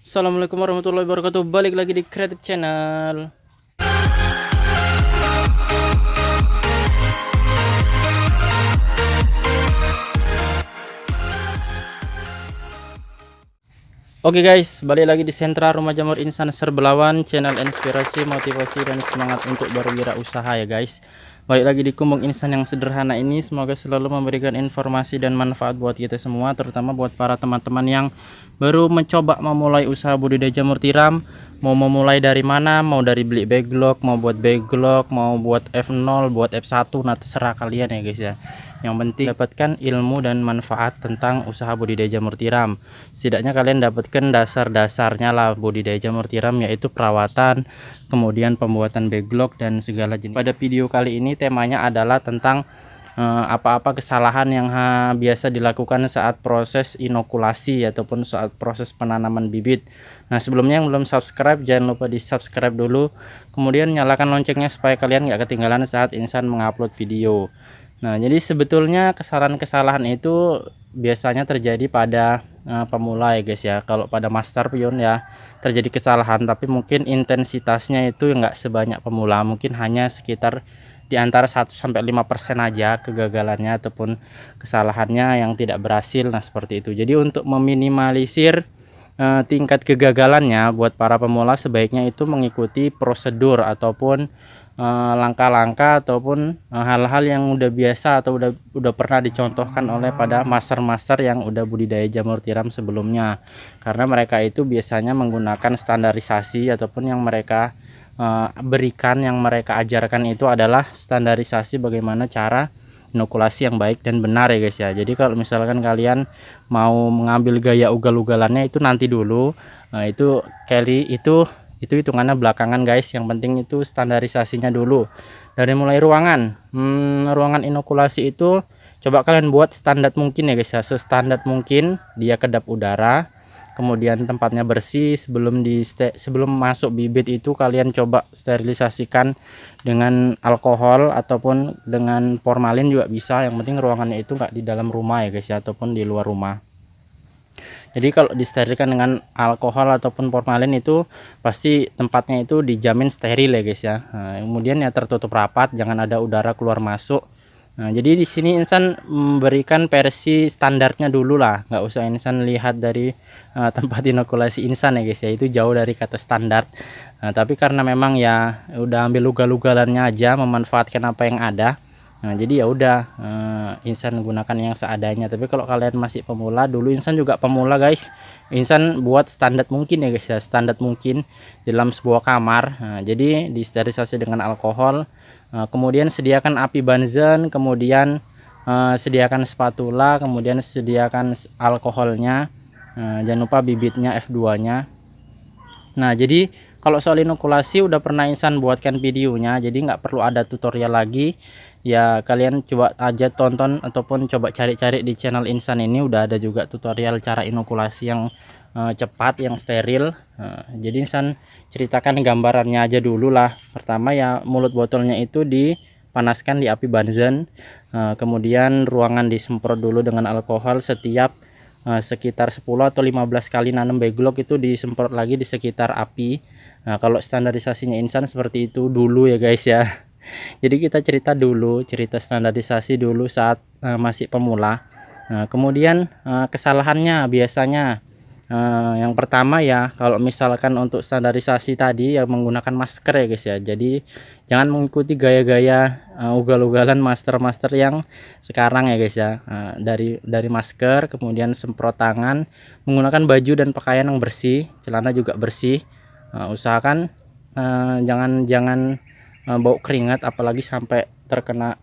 Assalamualaikum warahmatullahi wabarakatuh. Balik lagi di Creative Channel. Oke guys, balik lagi di Sentra Rumah Jamur Insan Serbelawan, channel inspirasi, motivasi, dan semangat untuk berwirausaha ya guys. Balik lagi di Kumbung Insan yang sederhana ini, semoga selalu memberikan informasi dan manfaat buat kita semua, terutama buat para teman-teman yang baru mencoba memulai usaha budidaya jamur tiram. Mau memulai dari mana, mau dari beli backlog, mau buat backlog, mau buat F0, buat F1, nah terserah kalian ya guys ya. Yang penting dapatkan ilmu dan manfaat tentang usaha budidaya jamur tiram. Setidaknya kalian dapatkan dasar-dasarnya lah budidaya jamur tiram, yaitu perawatan, kemudian pembuatan backlog dan segala jenis. Pada video kali ini temanya adalah tentang apa-apa kesalahan yang biasa dilakukan saat proses inokulasi ataupun saat proses penanaman bibit. Nah, sebelumnya yang belum subscribe jangan lupa di subscribe dulu, kemudian nyalakan loncengnya supaya kalian nggak ketinggalan saat Insan mengupload video. Nah, jadi sebetulnya kesalahan-kesalahan itu biasanya terjadi pada pemula ya guys ya. Kalau pada master pion ya terjadi kesalahan, tapi mungkin intensitasnya itu nggak sebanyak pemula, mungkin hanya sekitar di antara 1-5% aja kegagalannya ataupun kesalahannya yang tidak berhasil. Nah, seperti itu. Jadi untuk meminimalisir tingkat kegagalannya buat para pemula, sebaiknya itu mengikuti prosedur ataupun langkah-langkah ataupun hal-hal yang udah biasa atau udah pernah dicontohkan oleh pada master-master yang udah budidaya jamur tiram sebelumnya, karena mereka itu biasanya menggunakan standarisasi ataupun yang mereka berikan, yang mereka ajarkan itu adalah standarisasi bagaimana cara inokulasi yang baik dan benar ya guys ya. Jadi kalau misalkan kalian mau mengambil gaya ugal-ugalannya itu nanti dulu, itu kali itu hitungannya belakangan guys. Yang penting itu standarisasinya dulu. Dari mulai ruangan inokulasi itu coba kalian buat standar mungkin ya guys ya, sestandar mungkin. Dia kedap udara, kemudian tempatnya bersih. Sebelum masuk bibit itu kalian coba sterilisasikan dengan alkohol ataupun dengan formalin juga bisa. Yang penting ruangannya itu nggak di dalam rumah ya guys ya, ataupun di luar rumah. Jadi kalau disterilkan dengan alkohol ataupun formalin itu pasti tempatnya itu dijamin steril ya guys ya. Nah, kemudian ya tertutup rapat, jangan ada udara keluar masuk. Nah, jadi di sini Insan memberikan versi standarnya dulu lah, nggak usah Insan lihat dari tempat inokulasi Insan ya guys ya, itu jauh dari kata standar. Nah, tapi karena memang ya udah ambil ugal-ugalannya aja, memanfaatkan apa yang ada. Nah, jadi ya udah Insan gunakan yang seadanya. Tapi kalau kalian masih pemula, dulu Insan juga pemula guys, Insan buat standar mungkin ya guys ya, standar mungkin dalam sebuah kamar. Nah, jadi disterilisasi dengan alkohol. Kemudian sediakan api bunsen, kemudian sediakan spatula, kemudian sediakan alkoholnya, jangan lupa bibitnya F2 nya. Nah, jadi kalau soal inokulasi udah pernah Insan buatkan videonya, jadi nggak perlu ada tutorial lagi ya. Kalian coba aja tonton ataupun coba cari-cari di channel Insan ini, udah ada juga tutorial cara inokulasi yang cepat, yang steril. Jadi Insan ceritakan gambarannya aja dulu lah. Pertama ya, mulut botolnya itu dipanaskan di api bunsen, kemudian ruangan disemprot dulu dengan alkohol setiap sekitar 10 atau 15 kali nanam backlog, itu disemprot lagi di sekitar api. Nah, kalau standarisasinya Insan seperti itu dulu ya guys ya. Jadi kita cerita standarisasi dulu saat masih pemula. Nah, kemudian kesalahannya biasanya yang pertama ya, kalau misalkan untuk standarisasi tadi ya menggunakan masker ya guys ya. Jadi jangan mengikuti gaya-gaya ugal-ugalan master-master yang sekarang ya guys ya. Dari masker, kemudian semprot tangan, menggunakan baju dan pakaian yang bersih, celana juga bersih. Usahakan jangan bau keringat, apalagi sampai terkena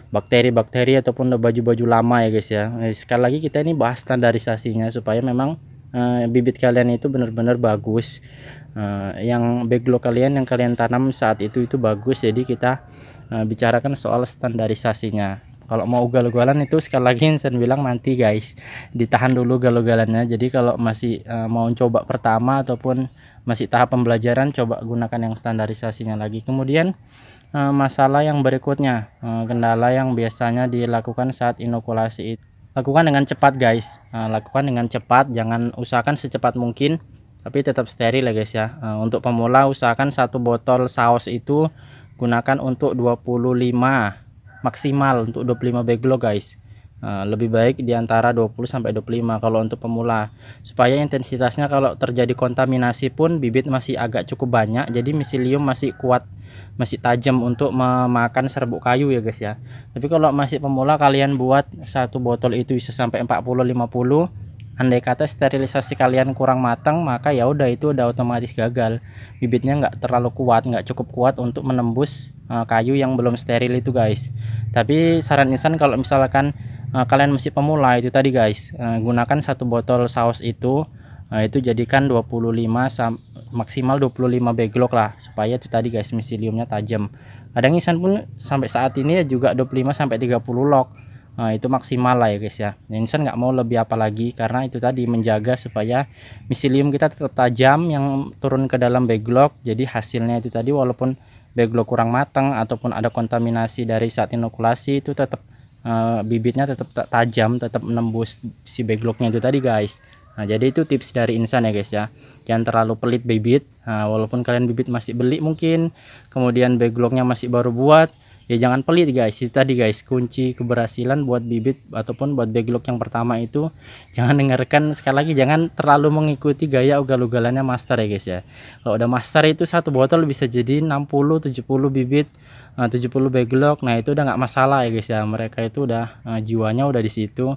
bakteri-bakteri ataupun baju-baju lama ya guys ya. Sekali lagi kita ini bahas standarisasinya supaya memang bibit kalian itu benar-benar bagus, yang backlog kalian yang kalian tanam saat itu bagus. Jadi kita bicarakan soal standarisasinya. Kalau mau ugal-ugalan itu sekali lagi Insan bilang nanti guys, ditahan dulu ugal-ugalannya. Jadi kalau masih mau coba pertama ataupun masih tahap pembelajaran, coba gunakan yang standarisasinya lagi. Kemudian masalah yang berikutnya, kendala yang biasanya dilakukan saat inokulasi itu lakukan dengan cepat guys. Lakukan dengan cepat, jangan usahakan secepat mungkin tapi tetap steril ya guys ya. Untuk pemula usahakan satu botol saus itu gunakan untuk 25 maksimal untuk 25 backlog guys. Lebih baik diantara 20 sampai 25 kalau untuk pemula, supaya intensitasnya kalau terjadi kontaminasi pun bibit masih agak cukup banyak, jadi miselium masih kuat, masih tajam untuk memakan serbuk kayu ya guys ya. Tapi kalau masih pemula kalian buat satu botol itu bisa sampai 40-50, andai kata sterilisasi kalian kurang matang, maka ya udah itu udah otomatis gagal. Bibitnya nggak terlalu kuat, nggak cukup kuat untuk menembus kayu yang belum steril itu guys. Tapi saran Insan kalau misalkan kalian masih pemula itu tadi guys, gunakan satu botol saus itu jadikan 25 maksimal 25 backlog lah, supaya itu tadi guys miseliumnya tajam. Kadang Insan pun sampai saat ini juga 25 sampai 30 log. Itu maksimal lah ya guys ya. Insan nggak mau lebih apa lagi, karena itu tadi menjaga supaya miselium kita tetap tajam yang turun ke dalam backlog. Jadi hasilnya itu tadi walaupun backlog kurang matang ataupun ada kontaminasi dari saat inokulasi, itu tetap bibitnya tetap tajam, tetap menembus si backlognya itu tadi guys. Jadi itu tips dari Insan ya guys ya. Jangan terlalu pelit bibit. Walaupun kalian bibit masih beli mungkin, kemudian backlognya masih baru buat, ya jangan pelit guys. Itu tadi guys kunci keberhasilan buat bibit ataupun buat backlog yang pertama itu, jangan dengarkan, sekali lagi jangan terlalu mengikuti gaya ugal-ugalannya master ya guys ya. Kalau udah master itu satu botol bisa jadi 60-70 bibit, 70 backlog. Nah itu udah nggak masalah ya guys ya. Mereka itu udah jiwanya udah di situ.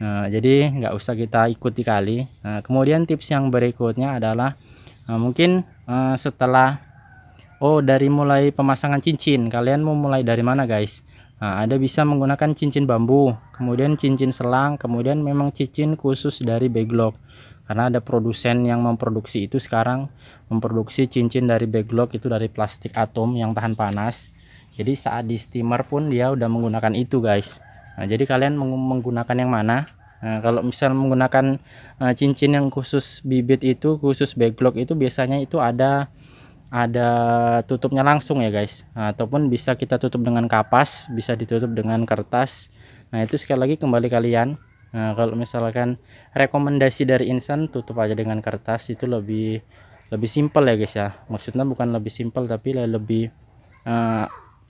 Jadi nggak usah kita ikuti kali. Kemudian tips yang berikutnya adalah mungkin setelah dari mulai pemasangan cincin, kalian mau mulai dari mana guys? Ada bisa menggunakan cincin bambu, kemudian cincin selang, kemudian memang cincin khusus dari backlog. Karena ada produsen yang memproduksi itu sekarang, memproduksi cincin dari backlog itu dari plastik atom yang tahan panas. Jadi saat di steamer pun dia udah menggunakan itu guys. Jadi kalian menggunakan yang mana? Kalau misal menggunakan cincin yang khusus bibit itu, khusus backlog itu biasanya itu ada tutupnya langsung ya guys. Ataupun bisa kita tutup dengan kapas, bisa ditutup dengan kertas. Nah itu sekali lagi kembali kalian. Kalau misalkan rekomendasi dari Insan, tutup aja dengan kertas, itu lebih simpel ya guys ya. Maksudnya bukan lebih simpel tapi lebih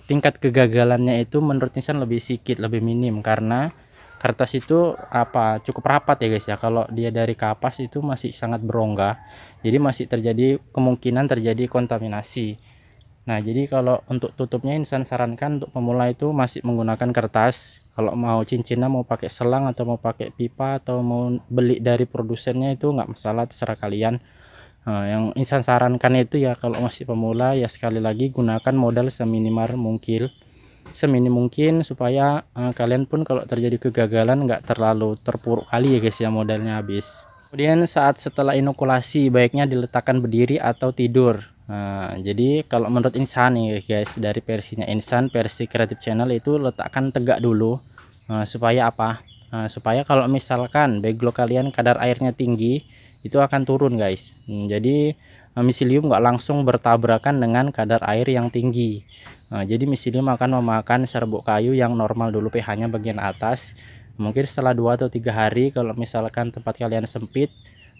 tingkat kegagalannya itu menurut Insan lebih sedikit, lebih minim, karena kertas itu cukup rapat ya guys ya. Kalau dia dari kapas itu masih sangat berongga, jadi masih terjadi kemungkinan terjadi kontaminasi. Nah jadi kalau untuk tutupnya Insan sarankan untuk pemula itu masih menggunakan kertas. Kalau mau cincinnya mau pakai selang atau mau pakai pipa atau mau beli dari produsennya itu nggak masalah, terserah kalian. Yang Insan sarankan itu ya kalau masih pemula ya sekali lagi gunakan modal seminim mungkin supaya kalian pun kalau terjadi kegagalan nggak terlalu terpuruk kali ya guys ya, modalnya habis. Kemudian setelah inokulasi baiknya diletakkan berdiri atau tidur. Jadi kalau menurut Insan nih guys, dari versinya Insan, versi Creative Channel itu letakkan tegak dulu. Supaya apa? Supaya kalau misalkan backlog kalian kadar airnya tinggi, itu akan turun guys. Jadi miselium nggak langsung bertabrakan dengan kadar air yang tinggi. Jadi miselium akan memakan serbuk kayu yang normal dulu pH-nya bagian atas. Mungkin setelah 2 atau 3 hari kalau misalkan tempat kalian sempit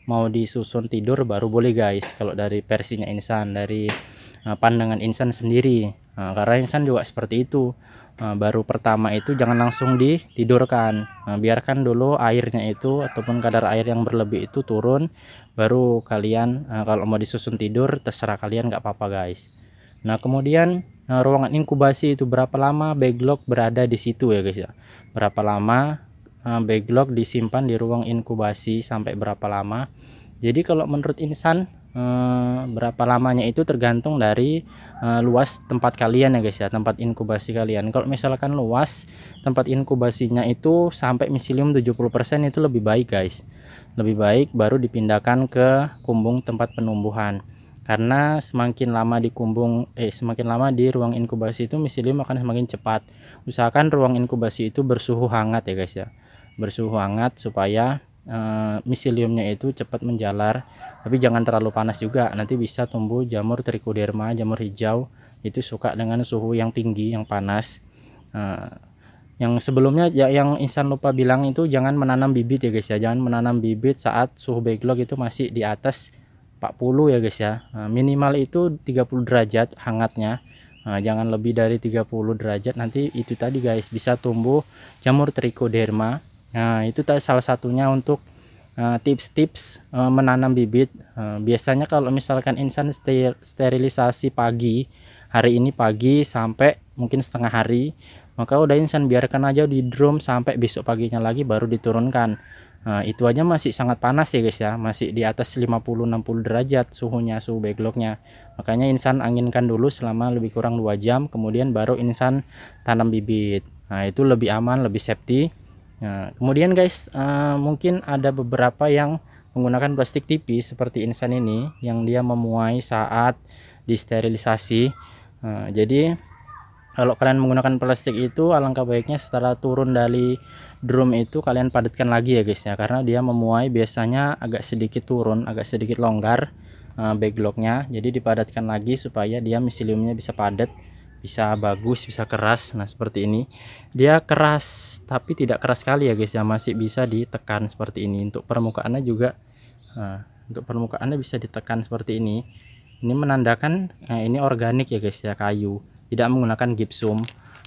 mau disusun tidur baru boleh guys. Kalau dari versinya Insan, dari pandangan Insan sendiri, karena Insan juga seperti itu. Baru pertama itu jangan langsung ditidurkan, biarkan dulu airnya itu ataupun kadar air yang berlebih itu turun, baru kalian kalau mau disusun tidur terserah kalian, nggak apa-apa guys. Nah kemudian ruangan inkubasi itu berapa lama backlog berada di situ ya guys ya, berapa lama backlog disimpan di ruang inkubasi, sampai berapa lama. Jadi kalau menurut Insan berapa lamanya itu tergantung dari luas tempat kalian ya guys ya, tempat inkubasi kalian. Kalau misalkan luas tempat inkubasinya itu sampai miselium 70% itu lebih baik guys, lebih baik baru dipindahkan ke kumbung tempat penumbuhan. Karena semakin lama di semakin lama di ruang inkubasi itu miselium akan semakin cepat. Usahakan ruang inkubasi itu bersuhu hangat ya guys ya, bersuhu hangat supaya miseliumnya itu cepat menjalar. Tapi jangan terlalu panas juga, nanti bisa tumbuh jamur trichoderma, jamur hijau, itu suka dengan suhu yang tinggi, yang panas. Yang sebelumnya ya, yang Insan lupa bilang itu jangan menanam bibit ya guys ya, jangan menanam bibit saat suhu backlog itu masih di atas 40 ya guys ya. Minimal itu 30 derajat hangatnya. Jangan lebih dari 30 derajat, nanti itu tadi guys bisa tumbuh jamur trichoderma. Nah itu tadi salah satunya untuk tips-tips menanam bibit. Biasanya kalau misalkan Insan sterilisasi pagi, hari ini pagi sampai mungkin setengah hari, maka udah Insan biarkan aja di drum sampai besok paginya lagi baru diturunkan. Itu aja masih sangat panas ya guys ya, masih di atas 50-60 derajat suhunya, suhu backlognya. Makanya Insan anginkan dulu selama lebih kurang 2 jam, kemudian baru Insan tanam bibit. Nah itu lebih aman, lebih safety. Nah, kemudian guys, mungkin ada beberapa yang menggunakan plastik tipis seperti Insan ini yang dia memuai saat disterilisasi. Jadi kalau kalian menggunakan plastik itu, alangkah baiknya setelah turun dari drum itu kalian padatkan lagi ya guys ya, karena dia memuai biasanya agak sedikit turun, agak sedikit longgar backlognya. Jadi dipadatkan lagi supaya dia miseliumnya bisa padat, bisa bagus, bisa keras. Nah seperti ini, dia keras tapi tidak keras sekali ya guys ya, masih bisa ditekan seperti ini. Untuk permukaannya juga, untuk permukaannya bisa ditekan seperti ini. Ini menandakan ini organik ya guys ya, kayu, tidak menggunakan gipsum.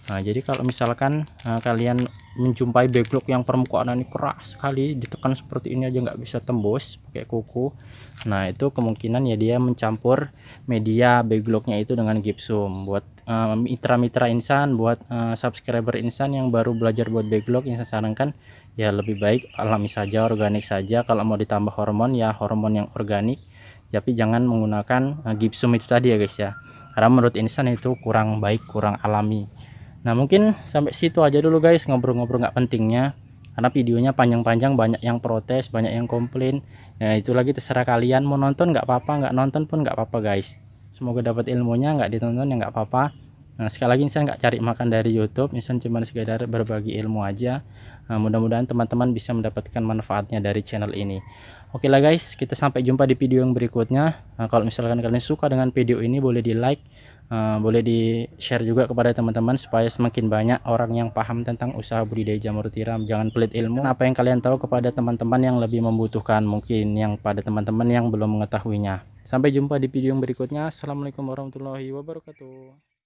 Nah jadi kalau misalkan kalian menjumpai backlog yang permukaan ini keras sekali, ditekan seperti ini aja nggak bisa tembus pakai kuku, nah itu kemungkinan ya dia mencampur media backlognya itu dengan gipsum. Buat mitra-mitra Insan, buat subscriber Insan yang baru belajar buat backlog, Insan sarankan ya lebih baik alami saja, organik saja. Kalau mau ditambah hormon ya hormon yang organik, tapi jangan menggunakan gipsum itu tadi ya guys ya, karena menurut Insan itu kurang baik, kurang alami. Nah mungkin sampai situ aja dulu guys, ngobrol-ngobrol nggak pentingnya, karena videonya panjang-panjang, banyak yang protes, banyak yang komplain. Ya itu lagi terserah kalian, mau nonton nggak apa-apa, nggak nonton pun nggak apa-apa guys. Semoga dapat ilmunya, nggak ditonton ya nggak apa-apa. Nah sekali lagi Insan nggak cari makan dari YouTube, Insan cuma sekedar berbagi ilmu aja. Mudah-mudahan teman-teman bisa mendapatkan manfaatnya dari channel ini. Oke lah guys, kita sampai jumpa di video yang berikutnya. Kalau misalkan kalian suka dengan video ini, boleh di like, boleh di share juga kepada teman-teman supaya semakin banyak orang yang paham tentang usaha budidaya jamur tiram. Jangan pelit ilmu, apa yang kalian tahu kepada teman-teman yang lebih membutuhkan, mungkin yang pada teman-teman yang belum mengetahuinya. Sampai jumpa di video yang berikutnya. Assalamualaikum warahmatullahi wabarakatuh.